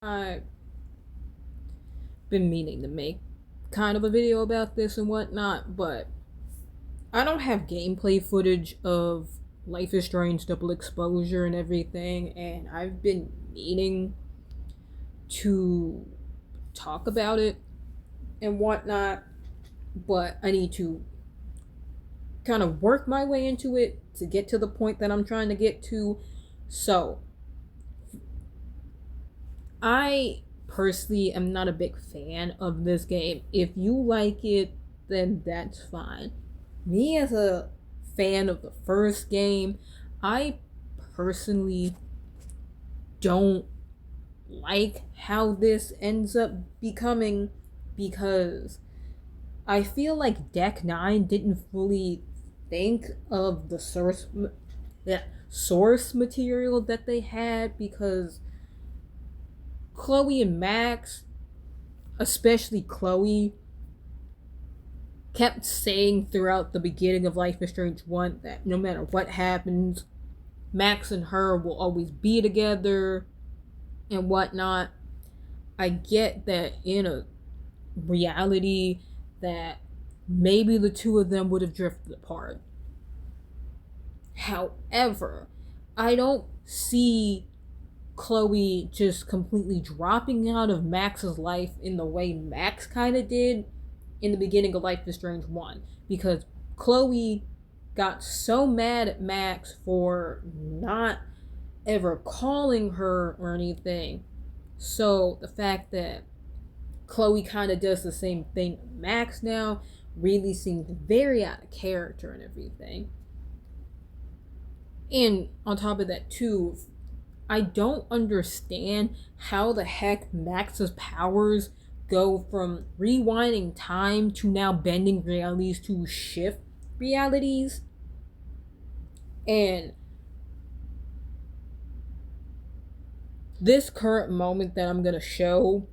I've been meaning to make kind of a video about this and whatnot, but I don't have gameplay footage of Life is Strange Double Exposure and everything, and I've been meaning to talk about it and whatnot, but I need to kind of work my way into it to get to the point that I'm trying to get to. So, I personally am not a big fan of this game. If you like it, then that's fine. Me, as a fan of the first game, I personally don't like how this ends up becoming, because I feel like Deck 9 didn't fully think of the source material that they had, because Chloe and Max, especially Chloe, kept saying throughout the beginning of Life is Strange 1 that no matter what happens, Max and her will always be together and whatnot. I get that in a reality that maybe the two of them would have drifted apart. However, I don't see Chloe just completely dropping out of Max's life in the way Max kind of did in the beginning of Life is Strange 1. Because Chloe got so mad at Max for not ever calling her or anything. So the fact that Chloe kind of does the same thing to Max now really seems very out of character and everything. And on top of that, too, I don't understand how the heck Max's powers go from rewinding time to now bending realities to shift realities. And this current moment that I'm gonna show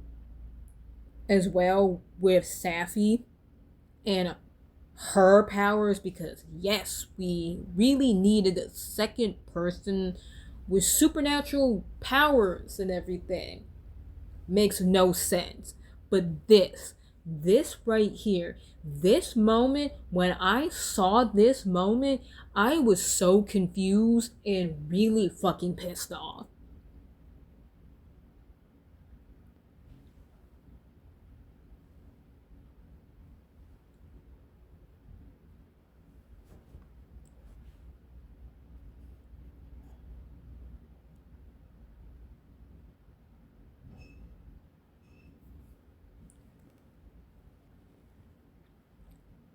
as well with Safi and her powers, because yes, we really needed a second person with supernatural powers and everything. Makes no sense. But this right here, this moment, when I saw this moment, I was so confused and really fucking pissed off.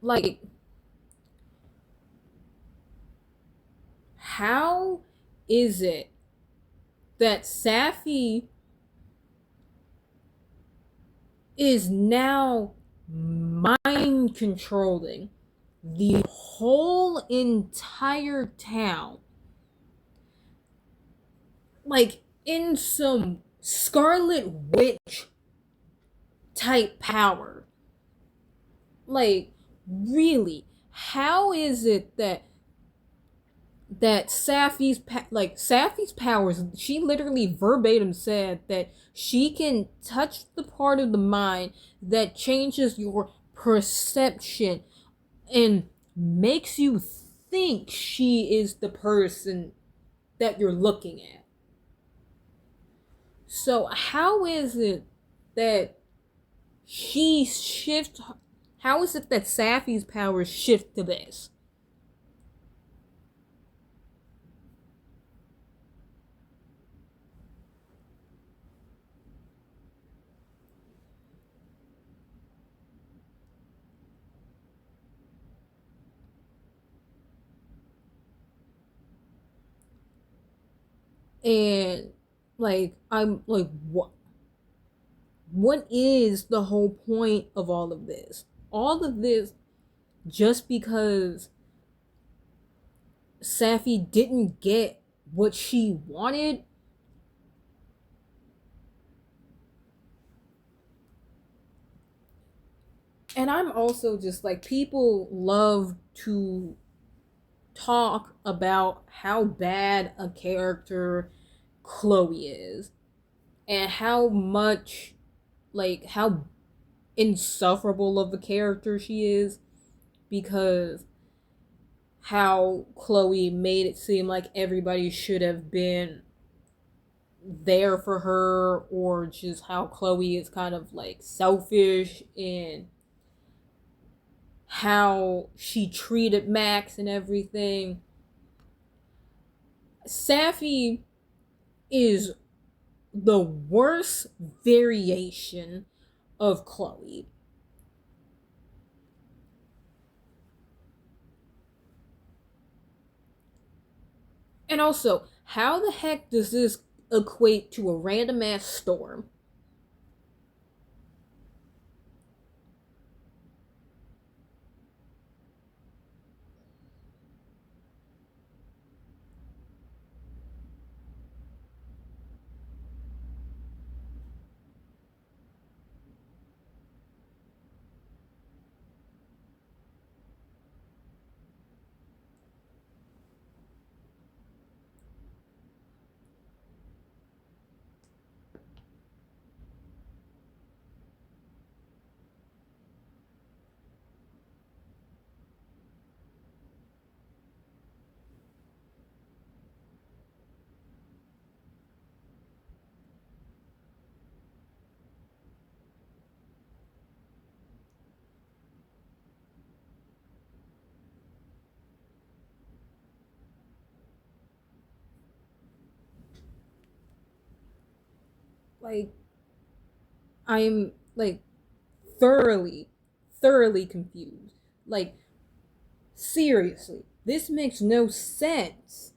Like, how is it that Safi is now mind controlling the whole entire town? Like, in some Scarlet Witch type power. Like, really, how is it that Safi's powers, she literally verbatim said that she can touch the part of the mind that changes your perception and makes you think she is the person that you're looking at. So how is it that she shifts? How is it that Safi's powers shift to this? And I'm like, what is the whole point of all of this? All of this just because Safi didn't get what she wanted? And I'm also just like, people love to talk about how bad a character Chloe is. and how much, like, how insufferable of a character she is, because how Chloe made it seem like everybody should have been there for her, or just how Chloe is kind of like selfish and how she treated Max and everything. Safi is the worst variation of Chloe. And also, how the heck does this equate to a random ass storm? Like, I'm like thoroughly, thoroughly confused. Like, seriously, this makes no sense.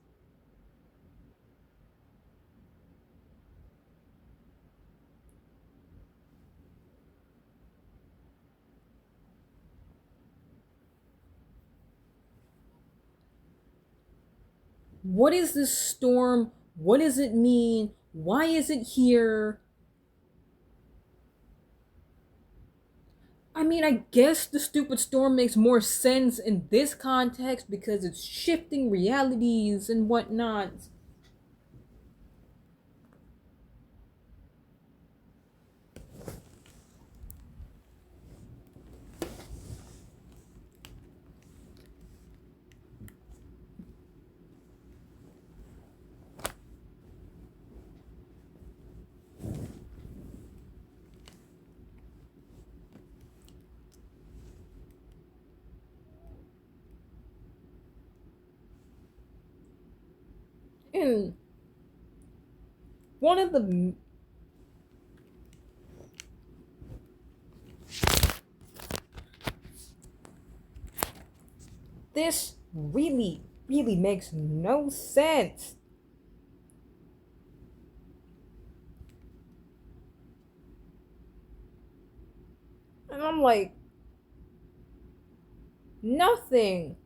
What is this storm? What does it mean? Why is it here? I mean, I guess the stupid storm makes more sense in this context because it's shifting realities and whatnot. And one of the this really, really makes no sense. And I'm like, nothing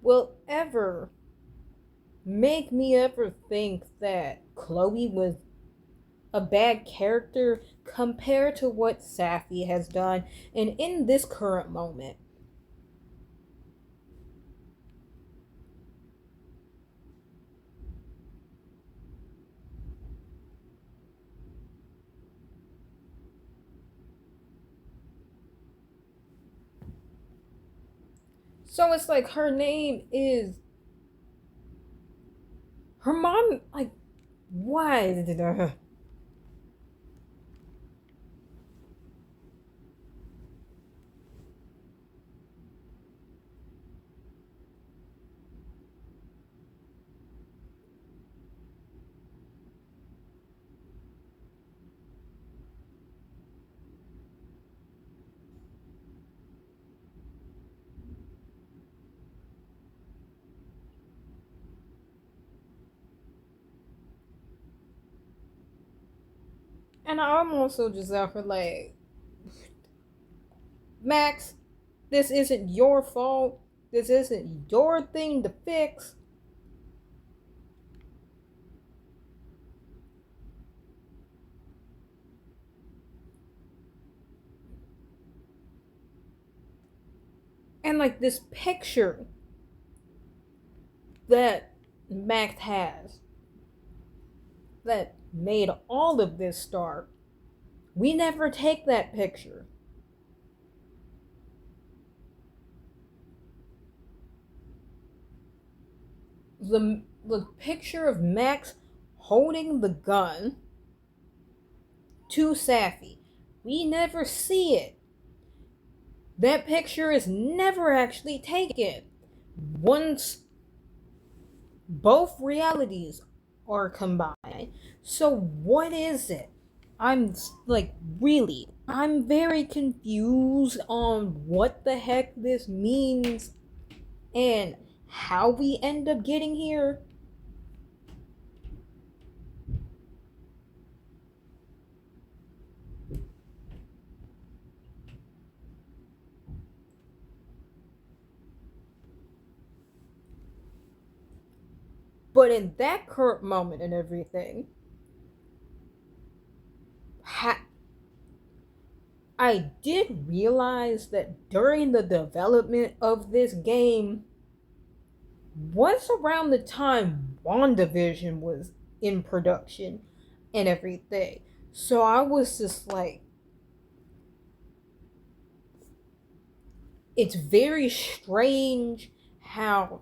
will ever make me ever think that Chloe was a bad character compared to what Safi has done and in this current moment. So it's like her name is her mom, like, why? And I'm also just out for like, Max, this isn't your fault. This isn't your thing to fix. And like this picture that Max has, that made all of this start. We never take that picture. The picture of Max holding the gun to Safi, we never see it. That picture is never actually taken. Once both realities are combined. So what is it? I'm like, really, I'm very confused on what the heck this means and how we end up getting here. But in that current moment and everything, I did realize that during the development of this game was around the time WandaVision was in production and everything. So I was just like, it's very strange how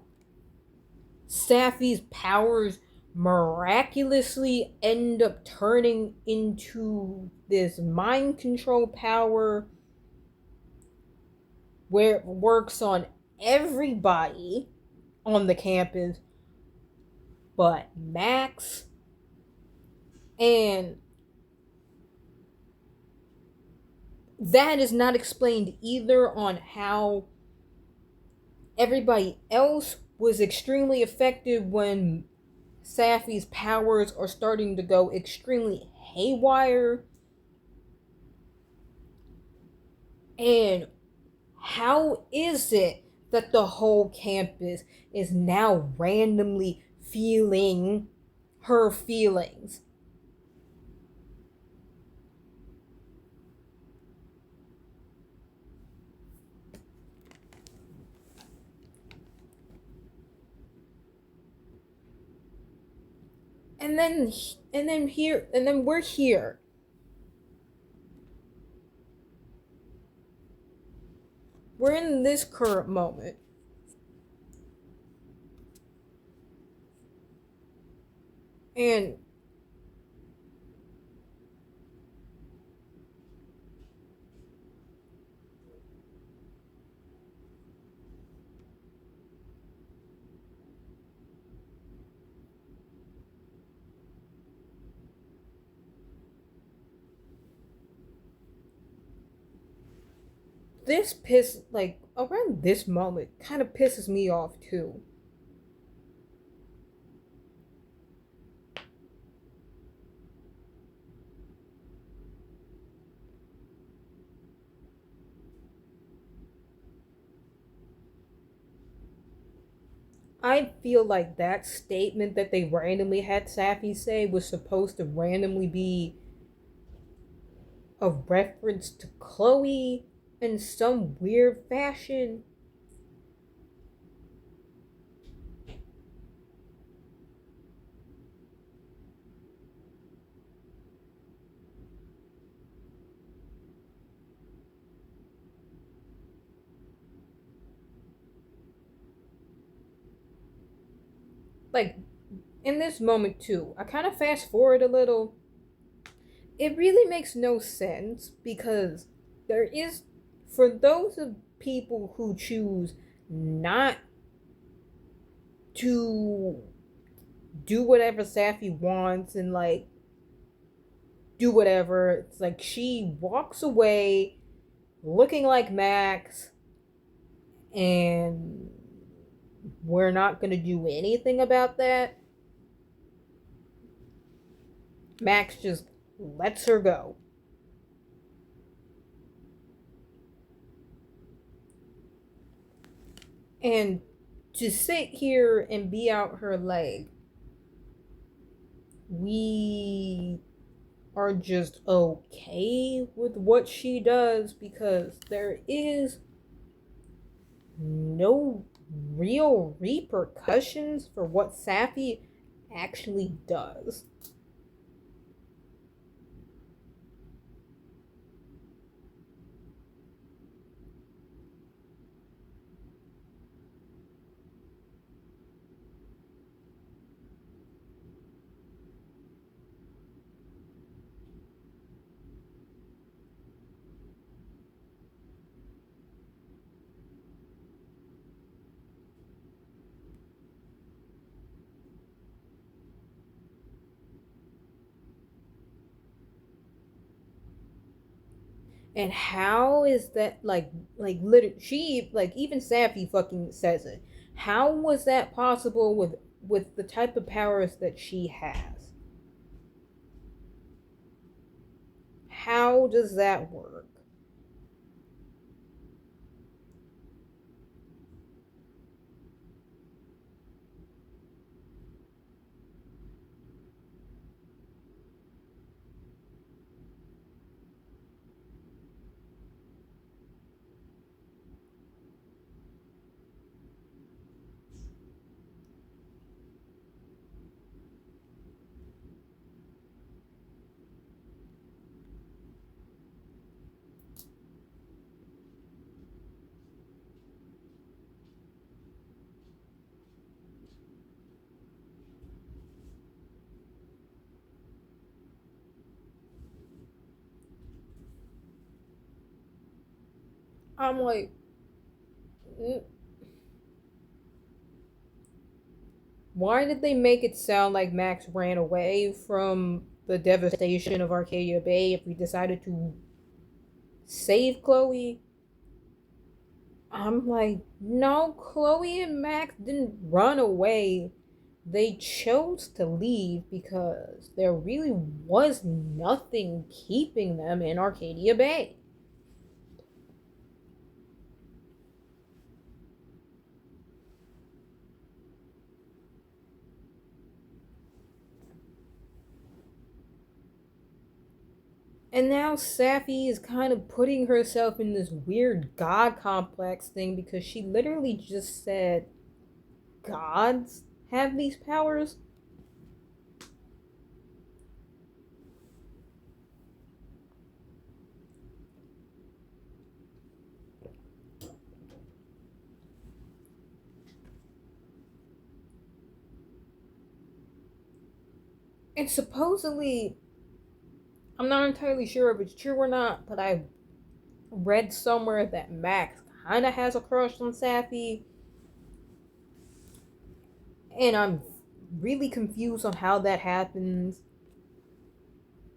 Safi's powers miraculously end up turning into this mind control power where it works on everybody on the campus but Max, and that is not explained either on how everybody else was extremely effective when Safi's powers are starting to go extremely haywire. And how is it that the whole campus is now randomly feeling her feelings? And then we're here. We're in this current moment. And around this moment kind of pisses me off too. I feel like that statement that they randomly had Safi say was supposed to randomly be a reference to Chloe in some weird fashion. Like, in this moment too, I kind of fast forward a little. It really makes no sense because there is, for those of people who choose not to do whatever Safi wants and like do whatever, it's like she walks away looking like Max, and we're not gonna do anything about that. Max just lets her go. And to sit here and be out her leg, we are just okay with what she does because there is no real repercussions for what Safi actually does. And how is that literally she like even Safi fucking says it. How was that possible with the type of powers that she has? How does that work? I'm like, mm, why did they make it sound like Max ran away from the devastation of Arcadia Bay if we decided to save Chloe? I'm like, no, Chloe and Max didn't run away. They chose to leave because there really was nothing keeping them in Arcadia Bay. And now Safi is kind of putting herself in this weird god complex thing because she literally just said gods have these powers. And supposedly, I'm not entirely sure if it's true or not, but I read somewhere that Max kind of has a crush on Safi, and I'm really confused on how that happens.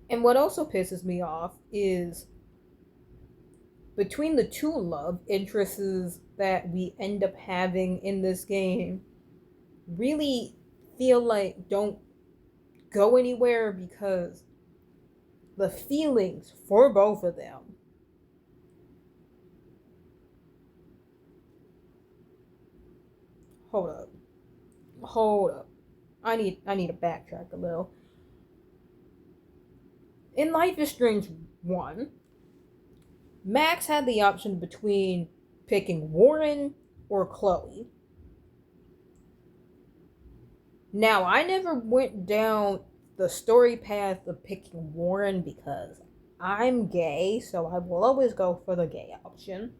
And what also pisses me off is between the two love interests that we end up having in this game, really feel like don't go anywhere because the feelings for both of them. Hold up. Hold up. I need to backtrack a little. In Life is Strange 1, Max had the option between picking Warren or Chloe. Now, I never went down the story path of picking Warren because I'm gay, so I will always go for the gay option.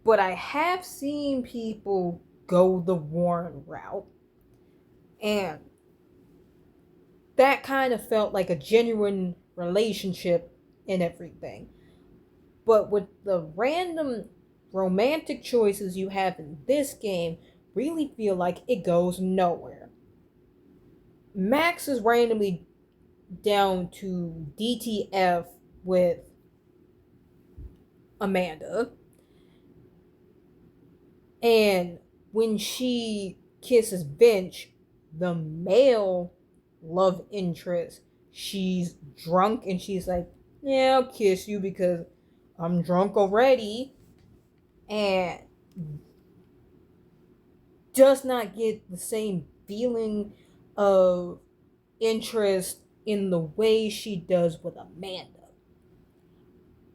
But I have seen people go the Warren route, and that kind of felt like a genuine relationship and everything. But with the random romantic choices you have in this game, really feel like it goes nowhere. Max is randomly down to DTF with Amanda, and when she kisses Vince, the male love interest, she's drunk and she's like, yeah, I'll kiss you because I'm drunk already, and does not get the same feeling of interest in the way she does with Amanda.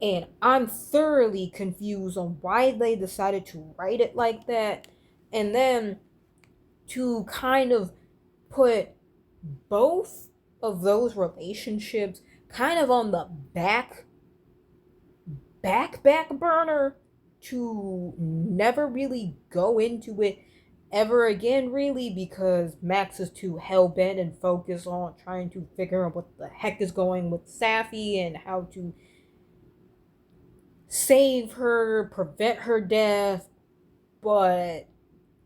And I'm thoroughly confused on why they decided to write it like that. And then to kind of put both of those relationships kind of on the back burner to never really go into it ever again, really, because Max is too hell bent and focused on trying to figure out what the heck is going with Safi and how to save her, prevent her death, but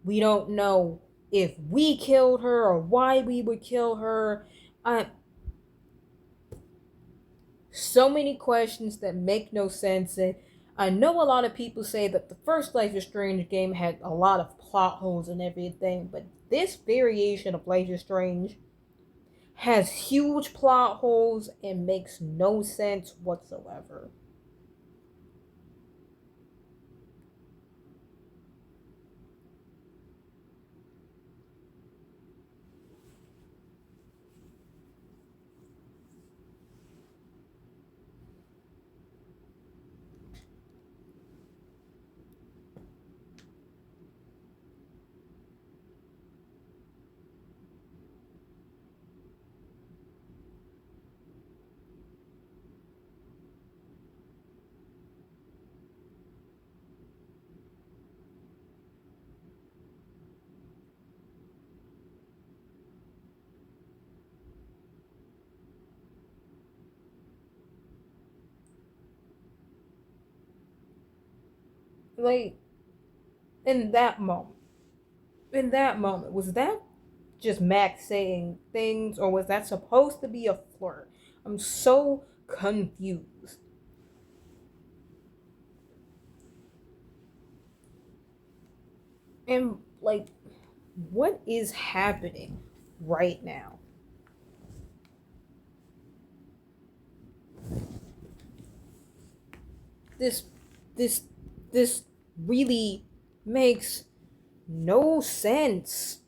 we don't know if we killed her or why we would kill her. I So many questions that make no sense. And I know a lot of people say that the first Life is Strange game had a lot of plot holes and everything, but this variation of Life is Strange has huge plot holes and makes no sense whatsoever. Like, in that moment, was that just Max saying things, or was that supposed to be a flirt? I'm so confused. And, like, what is happening right now? This, this, this really makes no sense.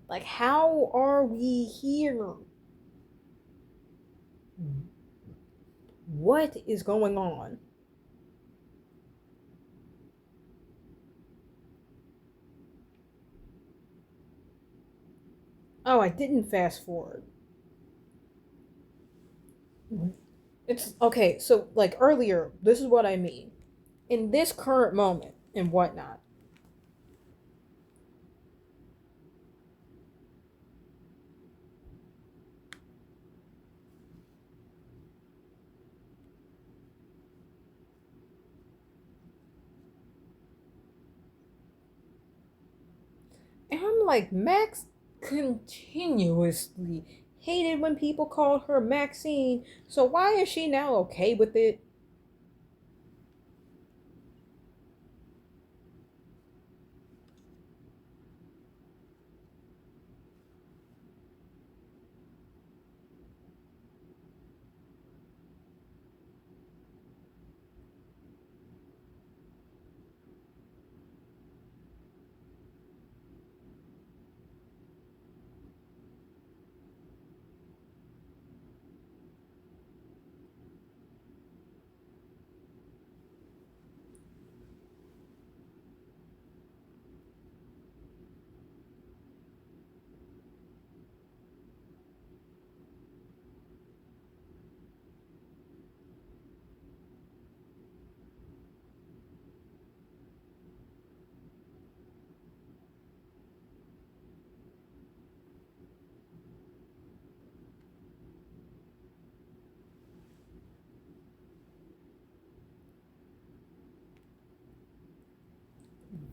Like, how are we here? What is going on? Oh, I didn't fast forward. It's okay, so like earlier, this is what I mean. In this current moment and whatnot, and I'm like, Max continuously hated when people called her Maxine, so why is she now okay with it?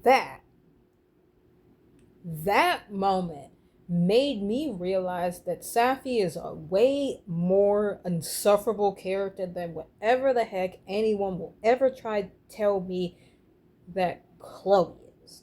That, that moment made me realize that Safi is a way more insufferable character than whatever the heck anyone will ever try to tell me that Chloe is.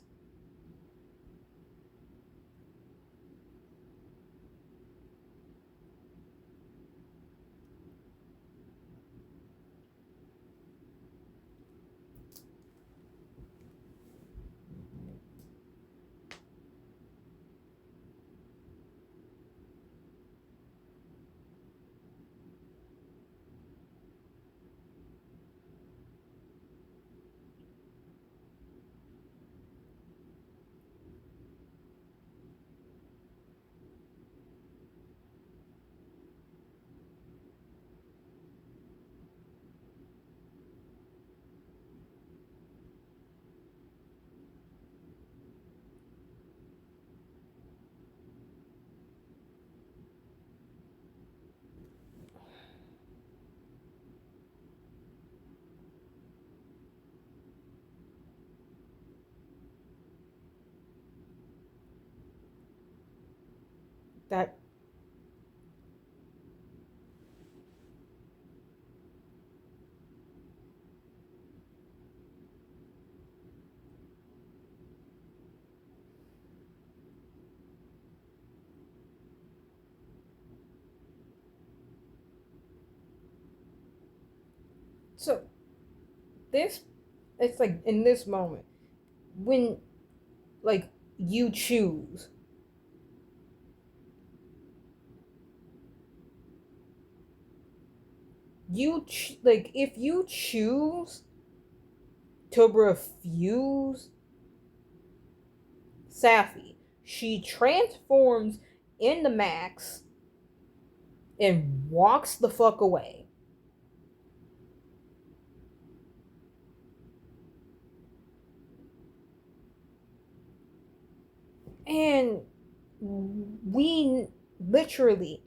that so this it's like in this moment when like you choose like if you choose to refuse Safi, she transforms into Max and walks the fuck away. And we literally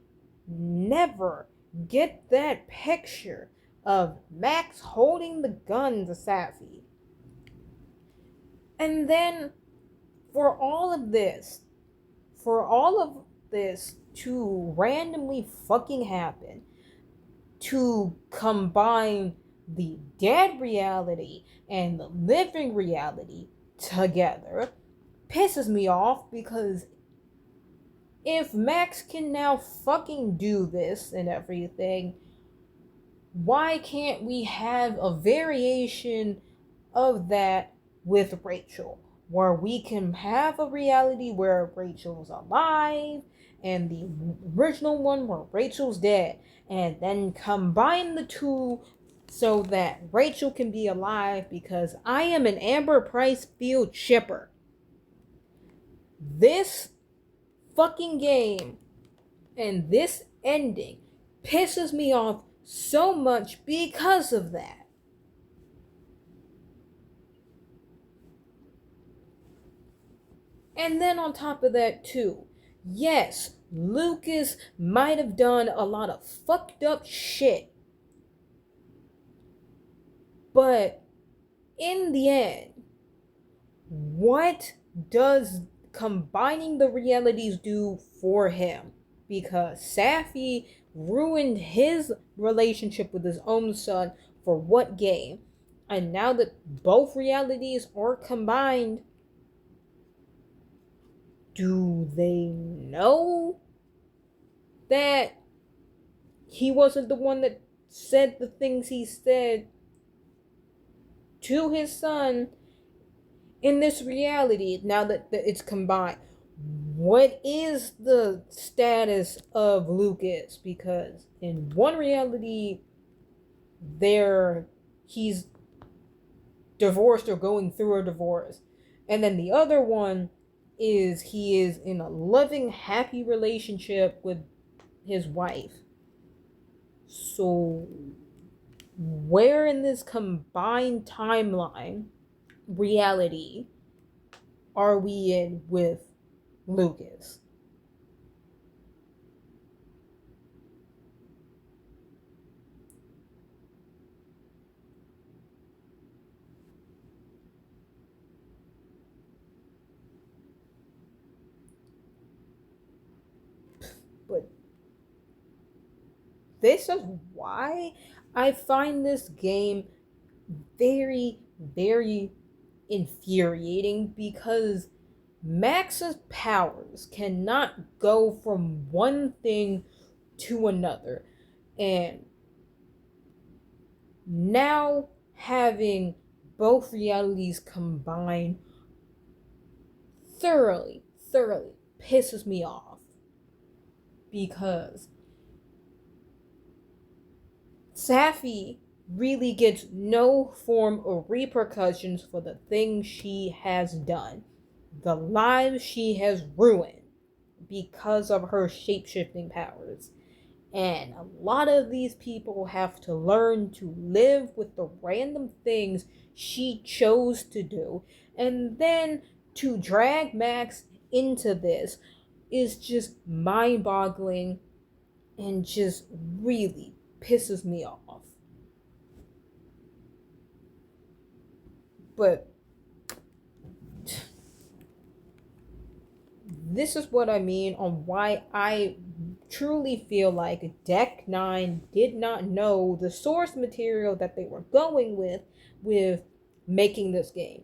never get that picture of Max holding the gun to Safi. And then for all of this, for all of this to randomly fucking happen, to combine the dead reality and the living reality together, pisses me off because if Max can now fucking do this and everything, why can't we have a variation of that with Rachel? Where we can have a reality where Rachel's alive and the original one where Rachel's dead, and then combine the two so that Rachel can be alive because I am an Amber Price field shipper. This fucking game and this ending pisses me off so much because of that. And then on top of that, too, yes, Lucas might have done a lot of fucked up shit. But in the end, what does combining the realities do for him? Because Safi ruined his relationship with his own son for what gain? And now that both realities are combined, do they know that he wasn't the one that said the things he said to his son in this reality now that it's combined? What is the status of Lucas? Because in one reality, he's divorced or going through a divorce, and then the other one is he is in a loving, happy relationship with his wife. So where in this combined timeline reality are we in with Lucas? But this is why I find this game very, very infuriating, because Max's powers cannot go from one thing to another. And now having both realities combined thoroughly pisses me off, because Safi really gets no form of repercussions for the things she has done, the lives she has ruined because of her shape-shifting powers. And a lot of these people have to learn to live with the random things she chose to do. And then to drag Max into this is just mind-boggling and just really pisses me off. But this is what I mean on why I truly feel like Deck 9 did not know the source material that they were going with making this game.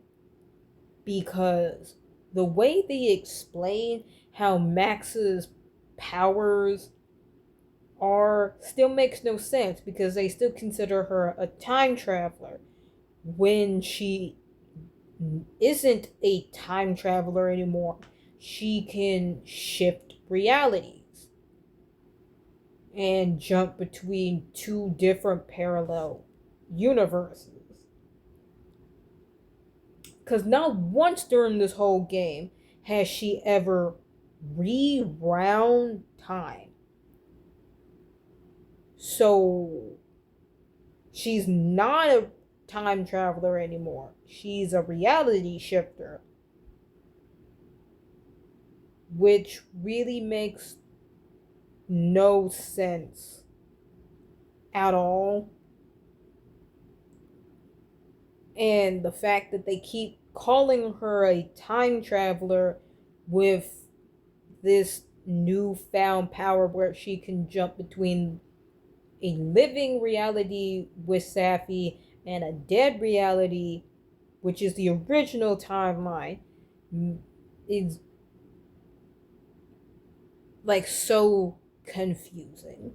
Because the way they explain how Max's powers are still makes no sense, because they still consider her a time traveler when she isn't a time traveler anymore. She can shift realities and jump between two different parallel universes. Because not once during this whole game has she ever rewound time. So she's not a time traveler anymore. She's a reality shifter. Which really makes no sense at all. And the fact that they keep calling her a time traveler with this newfound power where she can jump between a living reality with Safi and a dead reality, which is the original timeline, is like so confusing.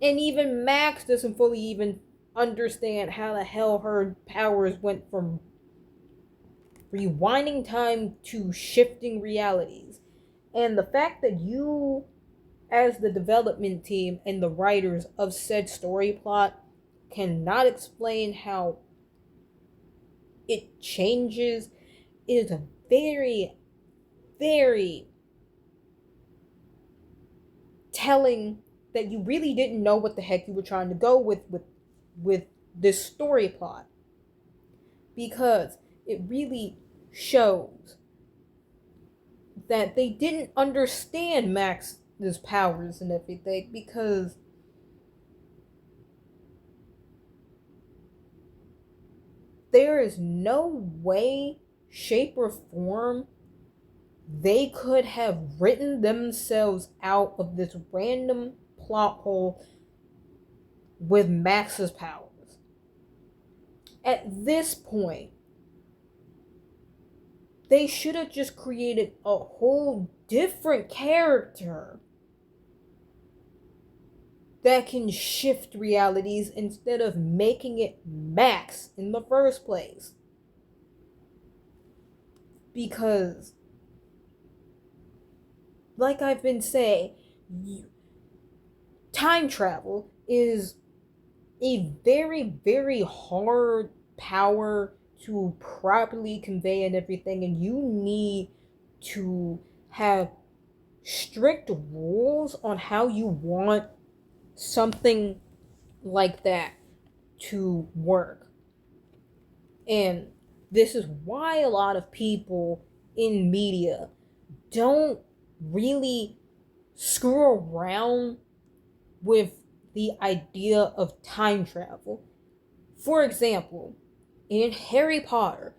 And even Max doesn't fully even understand how the hell her powers went from rewinding time to shifting realities. And the fact that you, as the development team and the writers of said story plot, cannot explain how it changes is a very, very telling that you really didn't know what the heck you were trying to go with this story plot. Because it really shows that they didn't understand Max's powers and everything, because there is no way, shape, or form they could have written themselves out of this random plot hole with Max's powers. At this point, they should have just created a whole different character that can shift realities instead of making it Max in the first place. Because, like I've been saying, time travel is a very, very hard power to properly convey and everything, and you need to have strict rules on how you want something like that to work. And this is why a lot of people in media don't really screw around with the idea of time travel. For example, in Harry Potter,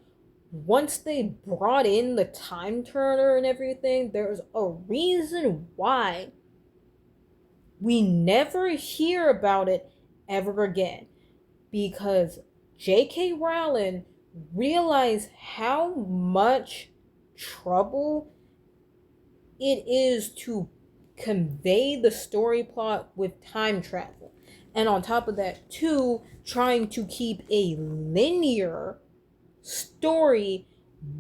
once they brought in the time turner and everything, there's a reason why we never hear about it ever again. Because J.K. Rowling realized how much trouble it is to convey the story plot with time travel. And on top of that, too, trying to keep a linear story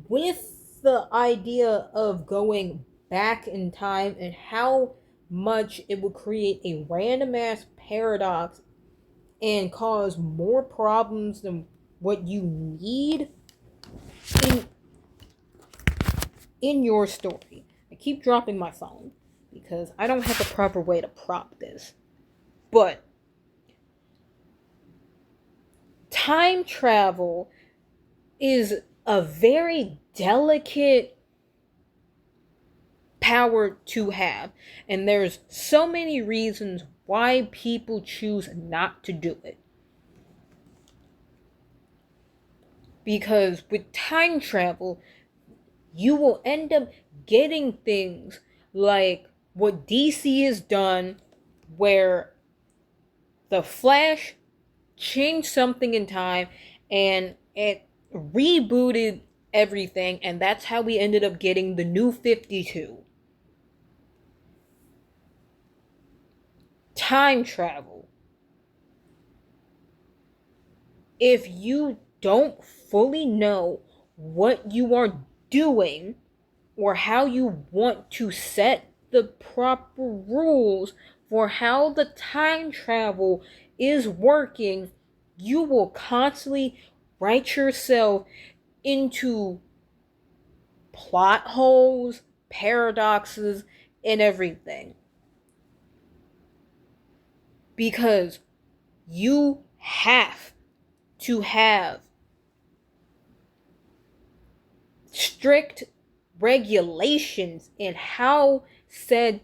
with the idea of going back in time, and how much it would create a random ass paradox and cause more problems than what you need in your story. I keep dropping my phone because I don't have a proper way to prop this. But time travel is a very delicate power to have, and there's so many reasons why people choose not to do it. Because with time travel, you will end up getting things like what DC has done, where the Flash changed something in time and it rebooted everything, and that's how we ended up getting the New 52. Time travel. If you don't fully know what you are doing or how you want to set the proper rules for how the time travel is working, you will constantly write yourself into plot holes, paradoxes, and everything. Because you have to have strict regulations in how said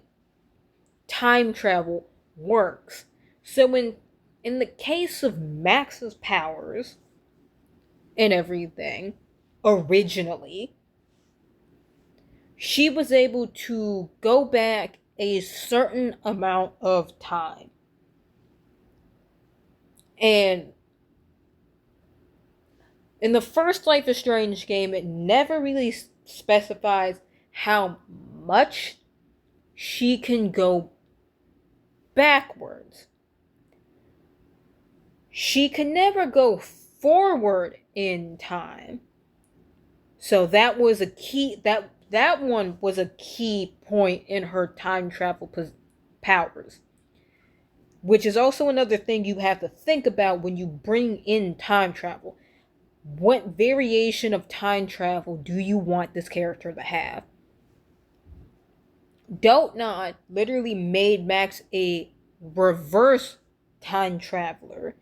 time travel works. So in the case of Max's powers and everything, originally, she was able to go back a certain amount of time. And in the first Life is Strange game, it never really specifies how much she can go backwards. She can never go forward in time. So that was a key, that one was a key point in her time travel powers. Which is also another thing you have to think about when you bring in time travel. What variation of time travel do you want this character to have? Dontnod literally made Max a reverse time traveler,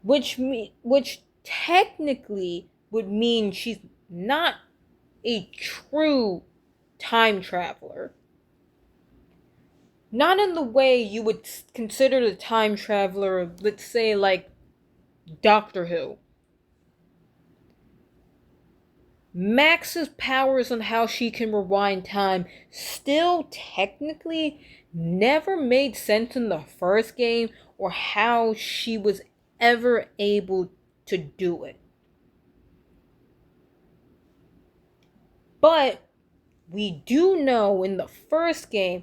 which technically would mean she's not a true time traveler. Not in the way you would consider the time traveler, let's say, like Doctor Who. Max's powers on how she can rewind time still technically never made sense in the first game, or how she was ever able to do it. But we do know in the first game,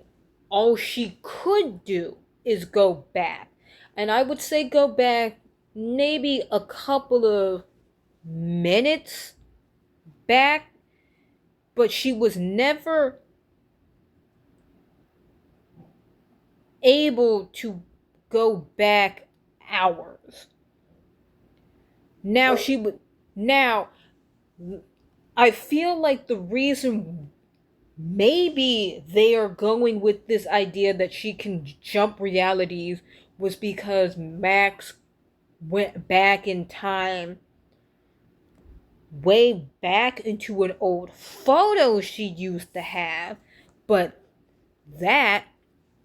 all she could do is go back. And I would say go back maybe a couple of minutes back, but she was never able to go back hours. Now I feel like the reason maybe they are going with this idea that she can jump realities was because Max went back in time, way back into an old photo she used to have, but that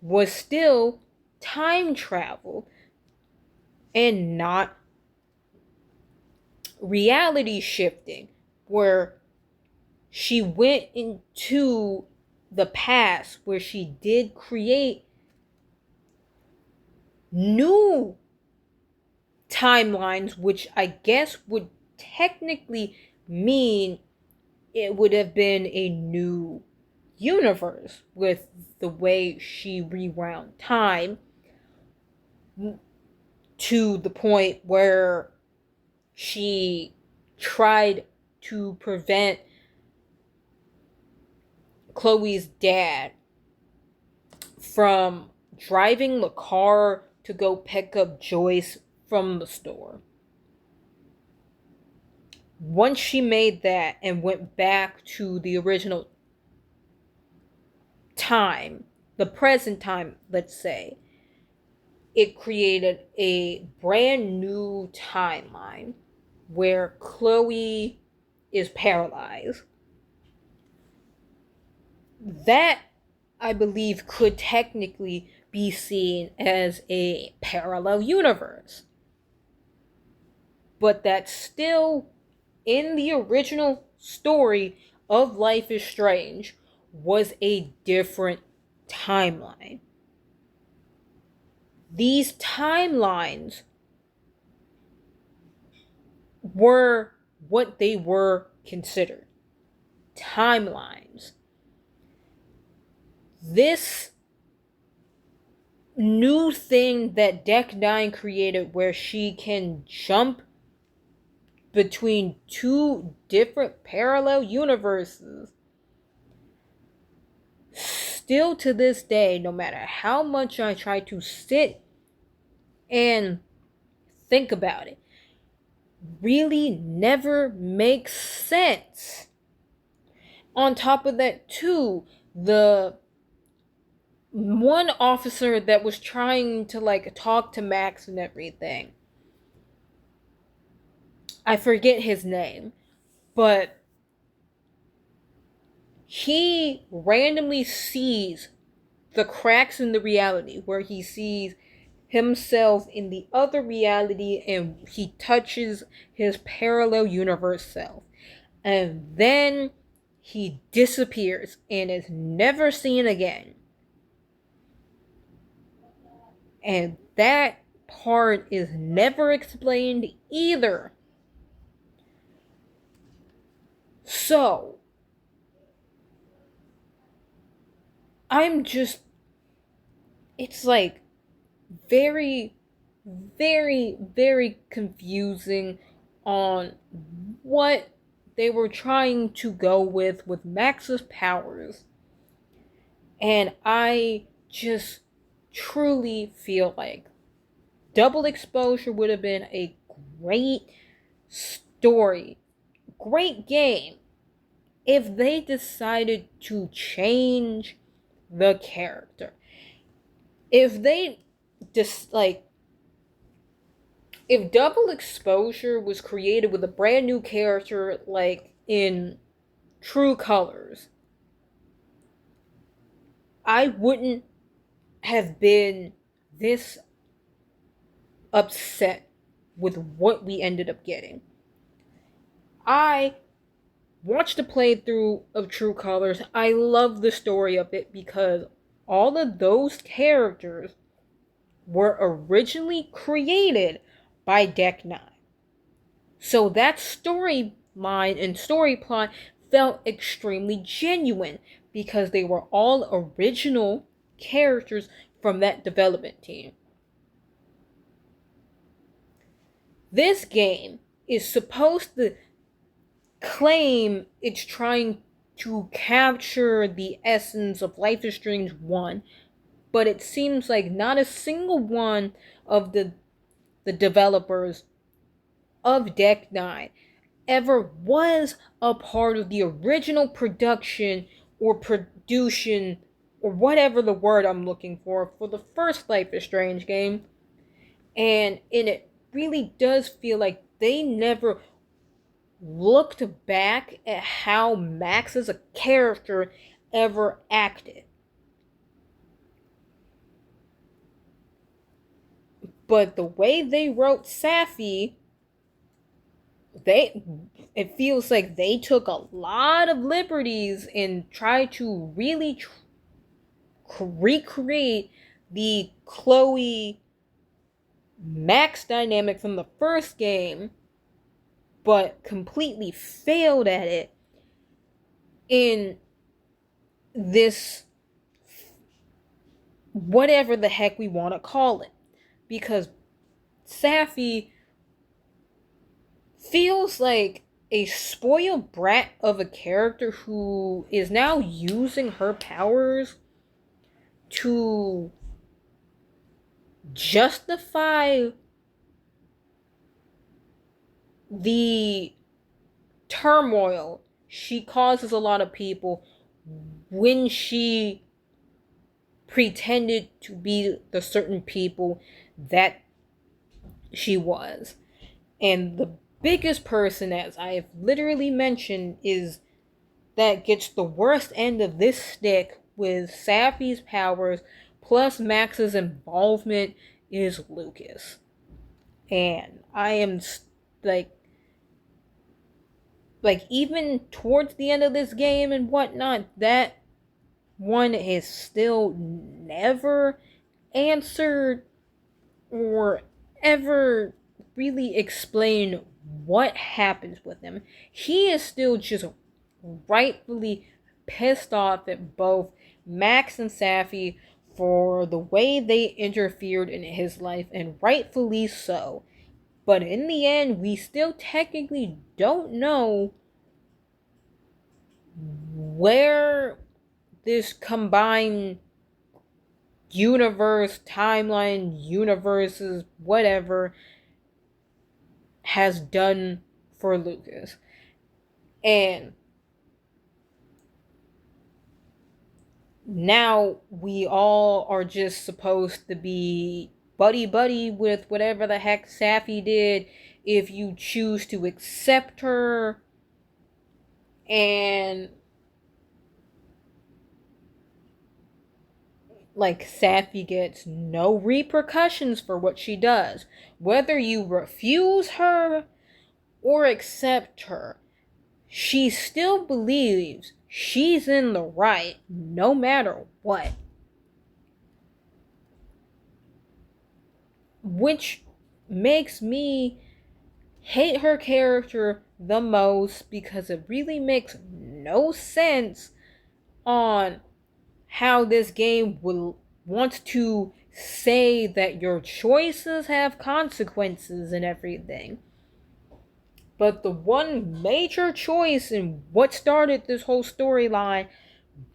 was still time travel and not reality shifting, where she went into the past, where she did create new timelines, which I guess would technically mean it would have been a new universe with the way she rewound time to the point where she tried to prevent Chloe's dad from driving the car to go pick up Joyce from the store. Once she made that and went back to the original time, the present time, let's say, it created a brand new timeline where Chloe is paralyzed. That, I believe, could technically be seen as a parallel universe. But that's still, in the original story, of Life is Strange was a different timeline. These timelines were what they were considered. Timelines. This new thing that Deck 9 created where she can jump between two different parallel universes, still to this day, no matter how much I try to sit and think about it, really never makes sense. On top of that, too, the one officer that was trying to talk to Max and everything, I forget his name, but he randomly sees the cracks in the reality where he sees himself in the other reality and he touches his parallel universe self. And then he disappears and is never seen again. And that part is never explained either. So, it's very, very, very confusing on what they were trying to go with Max's powers. And I just truly feel like Double Exposure would have been a great story, great game, if they decided to change the character. If they just if Double Exposure was created with a brand new character in True Colors, I wouldn't have been this upset with what we ended up getting. I watched a playthrough of True Colors. I love the story of it because all of those characters were originally created by Deck 9. So that storyline and story plot felt extremely genuine because they were all original characters from that development team. This game is supposed to claim it's trying to capture the essence of Life is Strange 1, but it seems like not a single one of the developers of Deck 9 ever was a part of the original production or production or whatever the word I'm looking for the first Life is Strange game. And it really does feel like they never looked back at how Max as a character ever acted. But the way they wrote Safi, it feels like they took a lot of liberties and tried to really recreate the Chloe Max dynamic from the first game, but completely failed at it in this, whatever the heck we want to call it. Because Safi feels like a spoiled brat of a character who is now using her powers to justify the turmoil she causes a lot of people when she pretended to be the certain people that she was. And the biggest person, as I have literally mentioned, is that gets the worst end of this stick with Safi's powers plus Max's involvement is Lucas. And I am like, even towards the end of this game and whatnot, that one is still never answered or ever really explain what happens with him. He is still just rightfully pissed off at both Max and Safi for the way they interfered in his life, and rightfully so. But in the end, we still technically don't know where this combined universe, timeline, universes, whatever, has done for Lucas. And now we all are just supposed to be buddy with whatever the heck Safi did, if you choose to accept her. And like, Safi gets no repercussions for what she does, whether you refuse her or accept her. She still believes she's in the right no matter what. Which makes me hate her character the most, because it really makes no sense on how this game wants to say that your choices have consequences and everything. But the one major choice in what started this whole storyline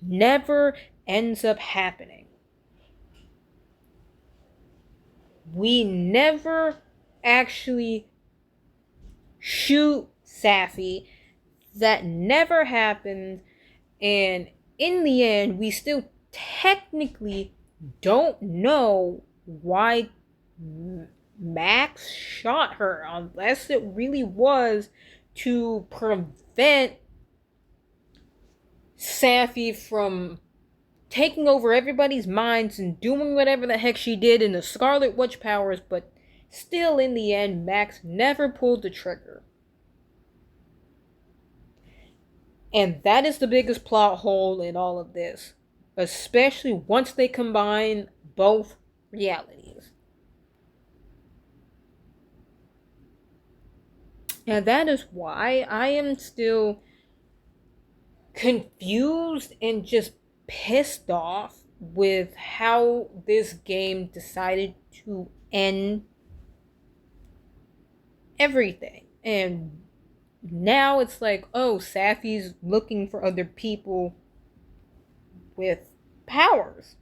never ends up happening. We never actually shoot Safi. That never happened. And in the end, we still technically don't know why Max shot her, unless it really was to prevent Safi from taking over everybody's minds and doing whatever the heck she did in the Scarlet Witch powers. But still, in the end, Max never pulled the trigger. And that is the biggest plot hole in all of this, especially once they combine both realities. And that is why I am still confused and just pissed off with how this game decided to end everything. And now it's like, oh, Safi's looking for other people with powers.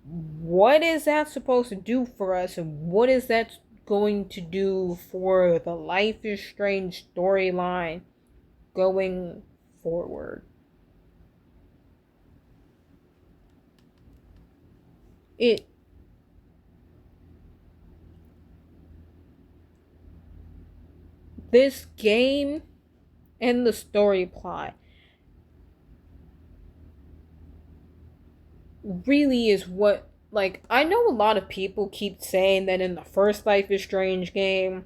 What is that supposed to do for us, and what is that going to do for the Life is Strange storyline going forward? This game and the story plot really is what, like, I know a lot of people keep saying that in the first Life is Strange game,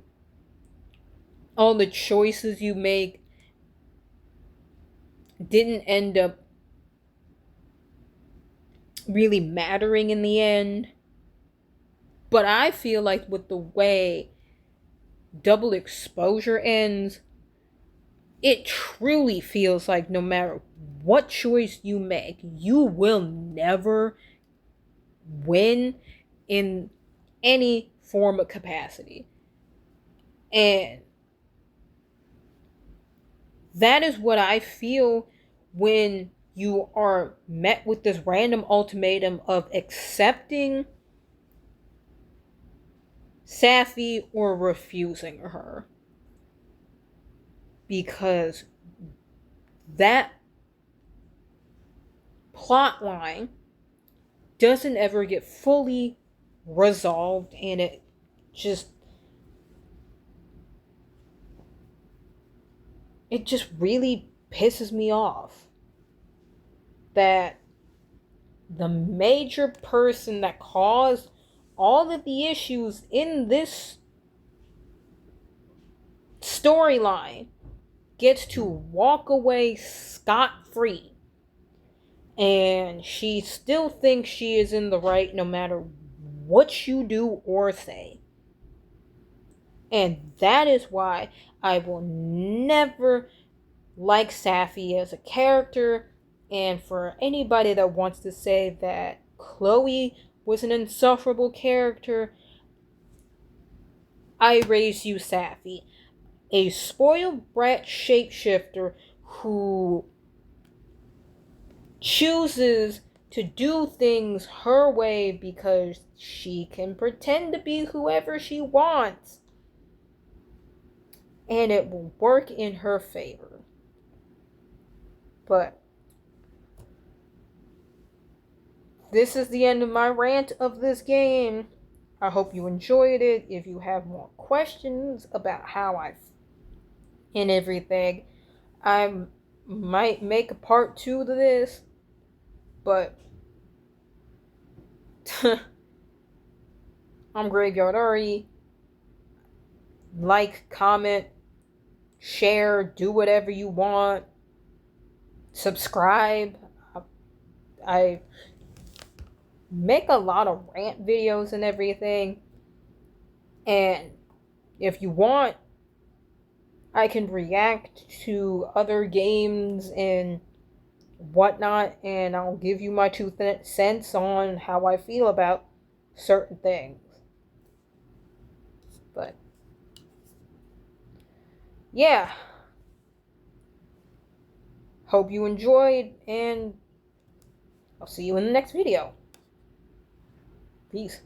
all the choices you make didn't end up really mattering in the end. But I feel like with the way Double Exposure ends, it truly feels like no matter what choice you make, you will never win in any form of capacity. And that is what I feel when you are met with this random ultimatum of accepting Safi or refusing her. Because that plot line doesn't ever get fully resolved, and it just really pisses me off that the major person that caused all of the issues in this storyline gets to walk away scot-free. And she still thinks she is in the right no matter what you do or say. And that is why I will never like Safi as a character. And for anybody that wants to say that Chloe was an insufferable character, I raise you Safi. A spoiled brat shapeshifter who chooses to do things her way because she can pretend to be whoever she wants. And it will work in her favor. But this is the end of my rant of this game. I hope you enjoyed it. If you have more questions about how I and everything, I might make a part 2 to this. But I'm Graveyard Ari. Like, comment, share, do whatever you want. Subscribe. I make a lot of rant videos and everything. And if you want, I can react to other games and whatnot, and I'll give you my 2 cents on how I feel about certain things. But yeah, hope you enjoyed, and I'll see you in the next video. Peace.